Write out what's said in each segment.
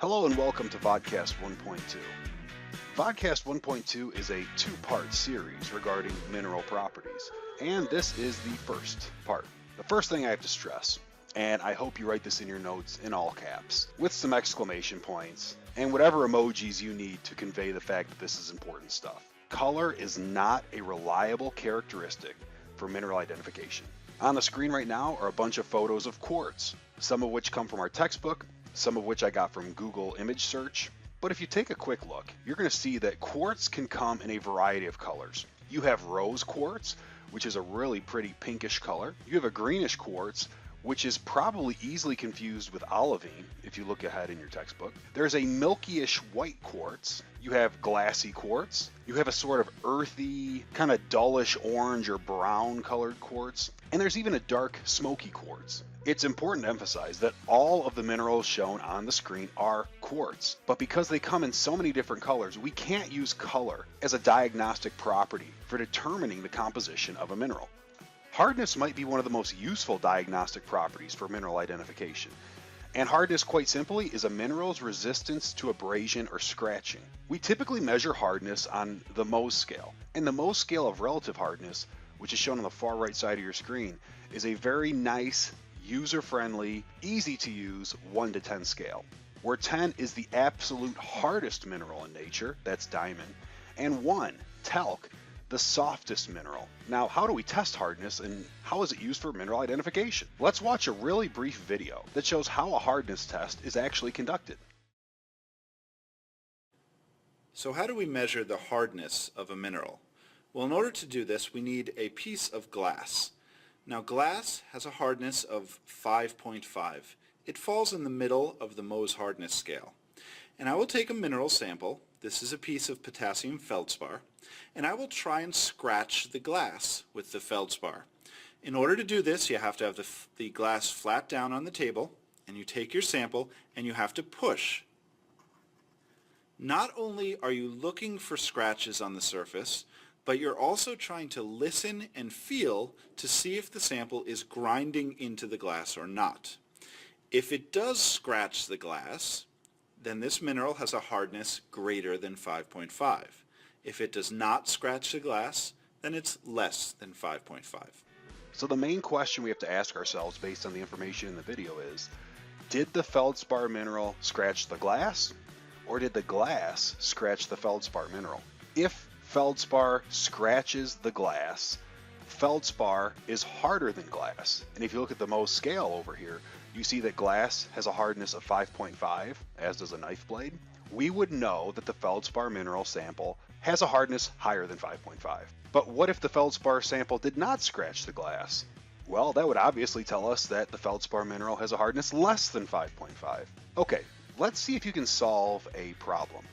Hello and welcome to Vodcast 1.2. Vodcast 1.2 is a two-part series regarding mineral properties, and this is the first part. The first thing I have to stress, and I hope you write this in your notes in all caps, with some exclamation points, and whatever emojis you need to convey the fact that this is important stuff. Color is not a reliable characteristic for mineral identification. On the screen right now are a bunch of photos of quartz, some of which come from our textbook, some of which I got from Google image search. But if you take a quick look, you're going to see that quartz can come in a variety of colors. You have rose quartz, which is a really pretty pinkish color. You have a greenish quartz, which is probably easily confused with olivine if you look ahead in your textbook. There's a milkyish white quartz. You have glassy quartz. You have a sort of earthy, kind of dullish orange or brown colored quartz. And there's even a dark smoky quartz. It's important to emphasize that all of the minerals shown on the screen are quartz, but because they come in so many different colors, we can't use color as a diagnostic property for determining the composition of a mineral. Hardness might be one of the most useful diagnostic properties for mineral identification. And hardness, quite simply, is a mineral's resistance to abrasion or scratching. We typically measure hardness on the Mohs scale, and the Mohs scale of relative hardness, which is shown on the far right side of your screen, is a very nice, user-friendly, easy-to-use 1 to 10 scale, where 10 is the absolute hardest mineral in nature, that's diamond, and 1, talc, the softest mineral. Now, how do we test hardness and how is it used for mineral identification? Let's watch a really brief video that shows how a hardness test is actually conducted. So how do we measure the hardness of a mineral? Well, in order to do this, we need a piece of glass. Now, glass has a hardness of 5.5. It falls in the middle of the Mohs hardness scale. And I will take a mineral sample. This is a piece of potassium feldspar, and I will try and scratch the glass with the feldspar. In order to do this, you have to have the glass flat down on the table, and you take your sample and you have to push. Not only are you looking for scratches on the surface, but you're also trying to listen and feel to see if the sample is grinding into the glass or not. If it does scratch the glass, then this mineral has a hardness greater than 5.5. If it does not scratch the glass, then it's less than 5.5. So the main question we have to ask ourselves based on the information in the video is, did the feldspar mineral scratch the glass, or did the glass scratch the feldspar mineral? If feldspar scratches the glass, feldspar is harder than glass. And if you look at the Mohs scale over here, you see that glass has a hardness of 5.5, as does a knife blade. We would know that the feldspar mineral sample has a hardness higher than 5.5. But what if the feldspar sample did not scratch the glass? Well, that would obviously tell us that the feldspar mineral has a hardness less than 5.5. Okay, let's see if you can solve a problem.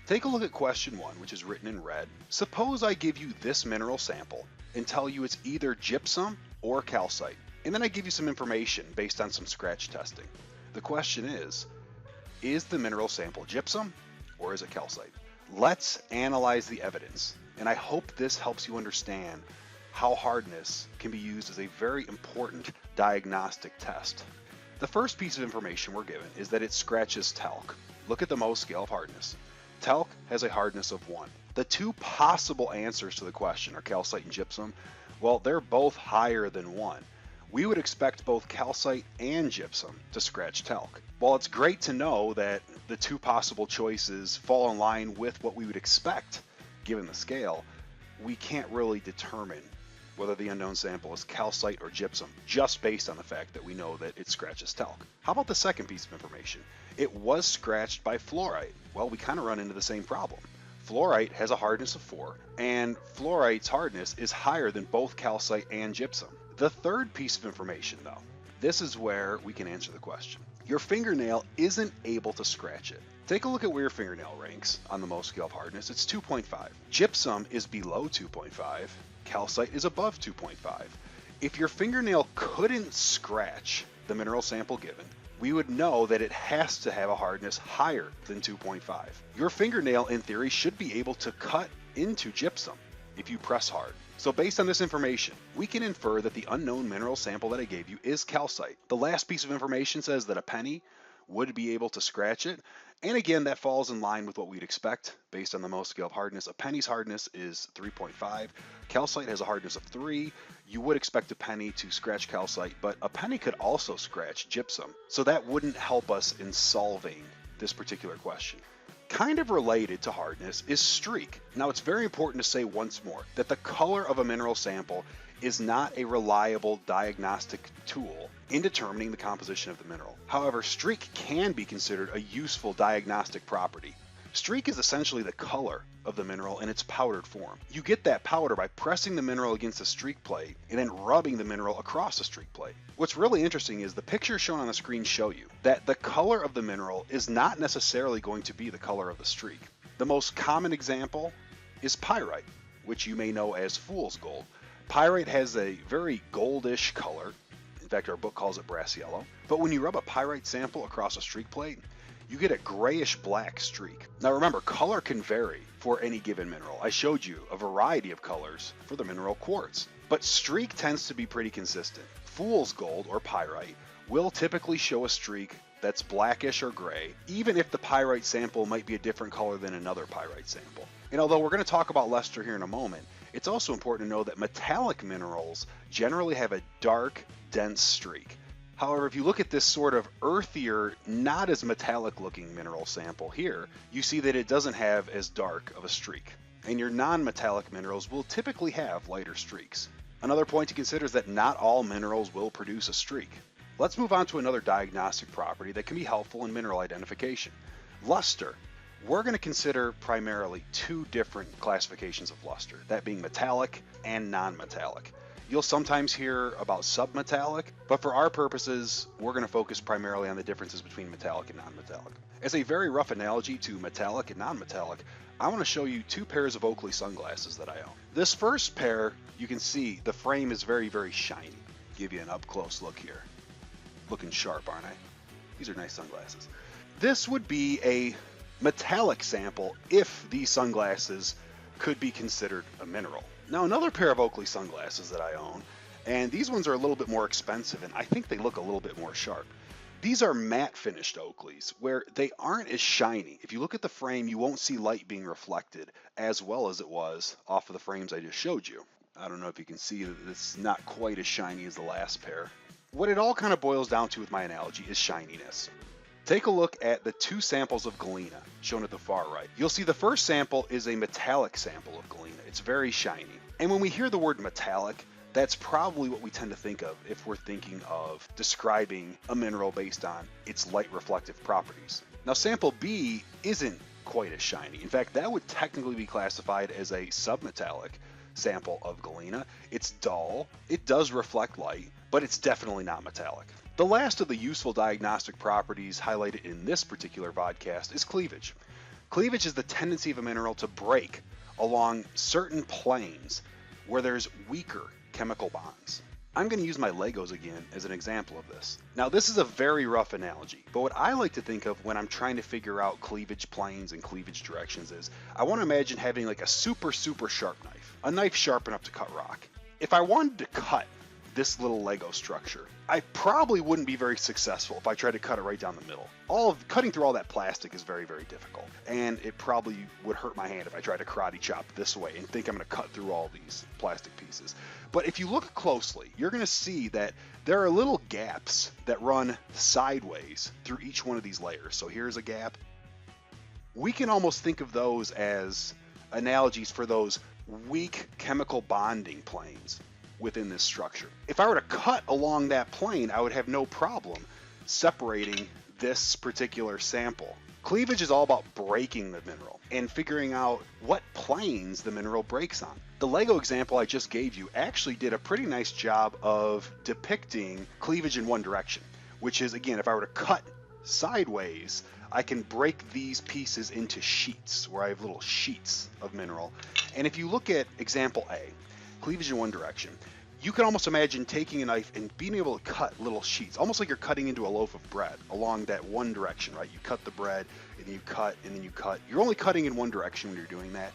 Take a look at question 1, which is written in red. Suppose I give you this mineral sample and tell you it's either gypsum or calcite. And then I give you some information based on some scratch testing. The question is the mineral sample gypsum or is it calcite? Let's analyze the evidence. And I hope this helps you understand how hardness can be used as a very important diagnostic test. The first piece of information we're given is that it scratches talc. Look at the Mohs scale of hardness. Talc has a hardness of 1. The two possible answers to the question are calcite and gypsum. Well, they're both higher than 1. We would expect both calcite and gypsum to scratch talc. While it's great to know that the two possible choices fall in line with what we would expect given the scale, we can't really determine whether the unknown sample is calcite or gypsum just based on the fact that we know that it scratches talc. How about the second piece of information? It was scratched by fluorite. Well, we kind of run into the same problem. Fluorite has a hardness of 4, and fluorite's hardness is higher than both calcite and gypsum. The third piece of information, though, this is where we can answer the question. Your fingernail isn't able to scratch it. Take a look at where your fingernail ranks on the Mohs scale of hardness. It's 2.5. Gypsum is below 2.5. Calcite is above 2.5. If your fingernail couldn't scratch the mineral sample given, we would know that it has to have a hardness higher than 2.5. Your fingernail, in theory, should be able to cut into gypsum if you press hard. So based on this information, we can infer that the unknown mineral sample that I gave you is calcite. The last piece of information says that a penny would be able to scratch it. And again, that falls in line with what we'd expect based on the Mohs scale of hardness. A penny's hardness is 3.5. Calcite has a hardness of 3. You would expect a penny to scratch calcite, but a penny could also scratch gypsum. So that wouldn't help us in solving this particular question. Kind of related to hardness is streak. Now, it's very important to say once more that the color of a mineral sample is not a reliable diagnostic tool in determining the composition of the mineral. However, streak can be considered a useful diagnostic property. Streak is essentially the color of the mineral in its powdered form. You get that powder by pressing the mineral against a streak plate and then rubbing the mineral across the streak plate. What's really interesting is the pictures shown on the screen show you that the color of the mineral is not necessarily going to be the color of the streak. The most common example is pyrite, which you may know as fool's gold. Pyrite has a very goldish color. In fact, our book calls it brass yellow. But when you rub a pyrite sample across a streak plate, you get a grayish black streak. Now remember, color can vary for any given mineral. I showed you a variety of colors for the mineral quartz, but streak tends to be pretty consistent. Fool's gold or pyrite will typically show a streak that's blackish or gray, even if the pyrite sample might be a different color than another pyrite sample. And although we're going to talk about luster here in a moment, it's also important to know that metallic minerals generally have a dark, dense streak. However, if you look at this sort of earthier, not as metallic looking mineral sample here, you see that it doesn't have as dark of a streak. And your non-metallic minerals will typically have lighter streaks. Another point to consider is that not all minerals will produce a streak. Let's move on to another diagnostic property that can be helpful in mineral identification. Luster. We're going to consider primarily two different classifications of luster, that being metallic and non-metallic. You'll sometimes hear about submetallic, but for our purposes, we're going to focus primarily on the differences between metallic and non-metallic. As a very rough analogy to metallic and non-metallic, I want to show you two pairs of Oakley sunglasses that I own. This first pair, you can see the frame is very, very shiny. Give you an up-close look here. Looking sharp, aren't I? These are nice sunglasses. This would be a metallic sample if these sunglasses could be considered a mineral. Now, another pair of Oakley sunglasses that I own, and these ones are a little bit more expensive, and I think they look a little bit more sharp. These are matte finished Oakleys, where they aren't as shiny. If you look at the frame, you won't see light being reflected as well as it was off of the frames I just showed you. I don't know if you can see that it's not quite as shiny as the last pair. What it all kind of boils down to with my analogy is shininess. Take a look at the two samples of galena shown at the far right. You'll see the first sample is a metallic sample of galena. It's very shiny. And when we hear the word metallic, that's probably what we tend to think of if we're thinking of describing a mineral based on its light reflective properties. Now, sample B isn't quite as shiny. In fact, that would technically be classified as a submetallic sample of galena. It's dull, it does reflect light, but it's definitely not metallic. The last of the useful diagnostic properties highlighted in this particular vodcast is cleavage. Cleavage is the tendency of a mineral to break along certain planes where there's weaker chemical bonds. I'm going to use my Legos again as an example of this. Now, this is a very rough analogy, but what I like to think of when I'm trying to figure out cleavage planes and cleavage directions is I want to imagine having like a super sharp knife, a knife sharp enough to cut rock. If I wanted to cut this little Lego structure, I probably wouldn't be very successful if I tried to cut it right down the middle. Cutting through all that plastic is very difficult, and it probably would hurt my hand if I tried to karate chop this way and think I'm going to cut through all these plastic pieces. But if you look closely, you're going to see that there are little gaps that run sideways through each one of these layers. So here's a gap. We can almost think of those as analogies for those weak chemical bonding planes within this structure. If I were to cut along that plane, I would have no problem separating this particular sample. Cleavage is all about breaking the mineral and figuring out what planes the mineral breaks on. The Lego example I just gave you actually did a pretty nice job of depicting cleavage in one direction, which is, again, if I were to cut sideways, I can break these pieces into sheets where I have little sheets of mineral. And if you look at example A, cleavage in one direction, you can almost imagine taking a knife and being able to cut little sheets, almost like you're cutting into a loaf of bread along that one direction, right? You cut the bread and you cut and then you cut. You're only cutting in one direction when you're doing that.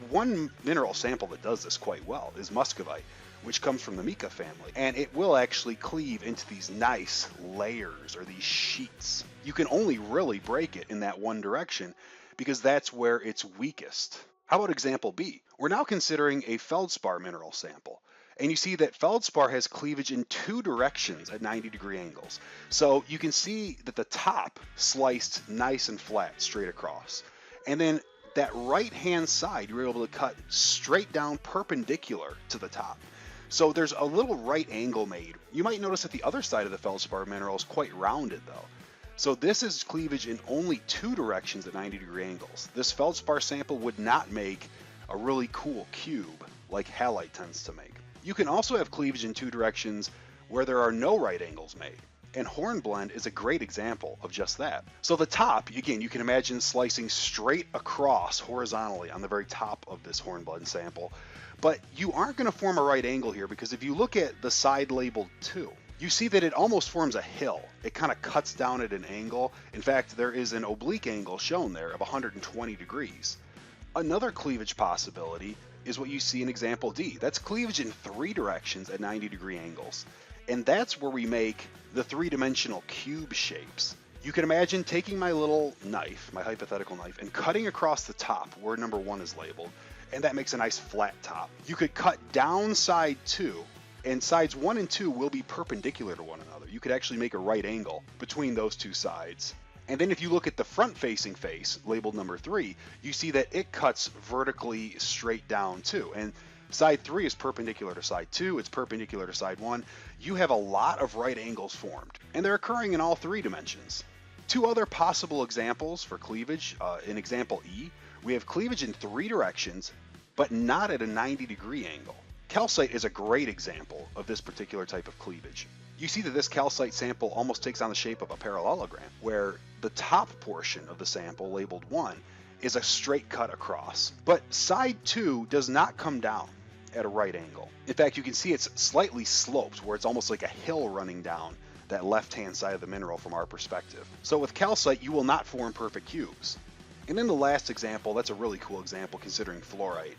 One mineral sample that does this quite well is muscovite, which comes from the mica family, and it will actually cleave into these nice layers or these sheets. you can only really break it in that one direction because that's where it's weakest. How about example B? We're now considering a feldspar mineral sample. And you see that feldspar has cleavage in two directions at 90-degree angles. So you can see that the top sliced nice and flat straight across. And then that right-hand side, you were able to cut straight down perpendicular to the top. So there's a little right angle made. You might notice that the other side of the feldspar mineral is quite rounded though. So this is cleavage in only two directions at 90-degree angles. This feldspar sample would not make a really cool cube like halite tends to make. You can also have cleavage in two directions where there are no right angles made. And hornblende is a great example of just that. So the top, again, you can imagine slicing straight across horizontally on the very top of this hornblende sample. But you aren't going to form a right angle here because if you look at the side labeled 2, you see that it almost forms a hill. It kind of cuts down at an angle. In fact, there is an oblique angle shown there of 120 degrees. Another cleavage possibility is what you see in example D. That's cleavage in three directions at 90-degree angles. And that's where we make the three-dimensional cube shapes. You can imagine taking my little knife, my hypothetical knife, and cutting across the top where number 1 is labeled, and that makes a nice flat top. You could cut down side 2, and sides 1 and 2 will be perpendicular to one another. You could actually make a right angle between those two sides. And then if you look at the front-facing face, labeled number 3, you see that it cuts vertically straight down too. And side 3 is perpendicular to side 2, it's perpendicular to side 1. You have a lot of right angles formed, and they're occurring in all 3 dimensions. 2 other possible examples for cleavage. In example E, we have cleavage in 3 directions, but not at a 90-degree angle. Calcite is a great example of this particular type of cleavage. You see that this calcite sample almost takes on the shape of a parallelogram, where the top portion of the sample, labeled 1, is a straight cut across. But side 2 does not come down at a right angle. In fact, you can see it's slightly sloped, where it's almost like a hill running down that left-hand side of the mineral from our perspective. So with calcite, you will not form perfect cubes. And then the last example, that's a really cool example considering fluorite.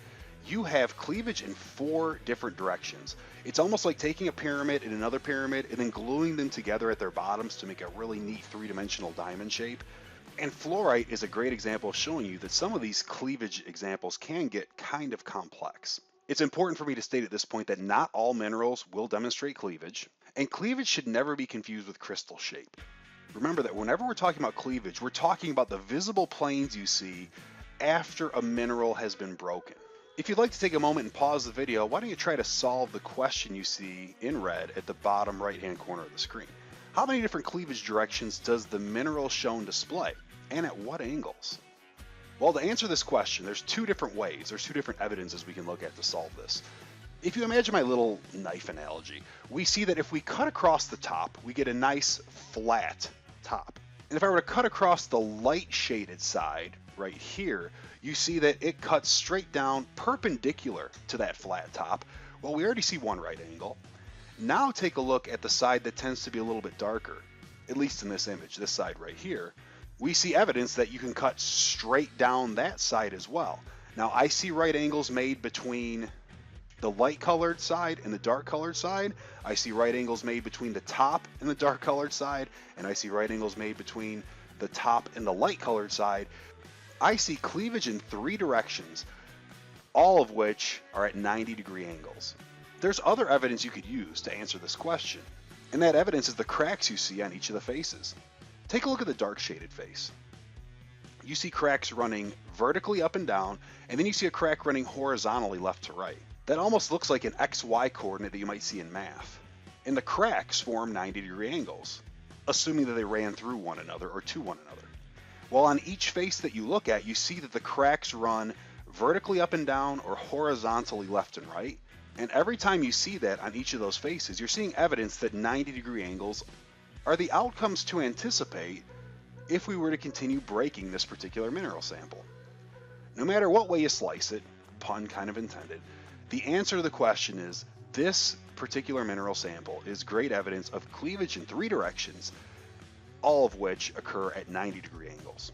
You have cleavage in 4 different directions. It's almost like taking a pyramid and another pyramid and then gluing them together at their bottoms to make a really neat 3-dimensional diamond shape. And fluorite is a great example of showing you that some of these cleavage examples can get kind of complex. It's important for me to state at this point that not all minerals will demonstrate cleavage, and cleavage should never be confused with crystal shape. Remember that whenever we're talking about cleavage, we're talking about the visible planes you see after a mineral has been broken. If you'd like to take a moment and pause the video, why don't you try to solve the question you see in red at the bottom right-hand corner of the screen. How many different cleavage directions does the mineral shown display, and at what angles? Well, to answer this question, there's 2 different ways. There's 2 different evidences we can look at to solve this. If you imagine my little knife analogy, we see that if we cut across the top, we get a nice flat top. And if I were to cut across the light shaded side right here, you see that it cuts straight down perpendicular to that flat top. Well, we already see one right angle. Now take a look at the side that tends to be a little bit darker, at least in this image, this side right here. We see evidence that you can cut straight down that side as well. Now I see right angles made between the light colored side and the dark colored side. I see right angles made between the top and the dark colored side, and I see right angles made between the top and the light colored side. I see cleavage in 3 directions, all of which are at 90-degree angles. There's other evidence you could use to answer this question, and that evidence is the cracks you see on each of the faces. Take a look at the dark shaded face. You see cracks running vertically up and down, and then you see a crack running horizontally left to right. That almost looks like an XY coordinate that you might see in math. And the cracks form 90-degree angles, assuming that they ran through one another or to one another. Well, on each face that you look at, you see that the cracks run vertically up and down or horizontally left and right. And every time you see that on each of those faces, you're seeing evidence that 90-degree angles are the outcomes to anticipate if we were to continue breaking this particular mineral sample. No matter what way you slice it, pun kind of intended, the answer to the question is this particular mineral sample is great evidence of cleavage in 3 directions, all of which occur at 90-degree angles.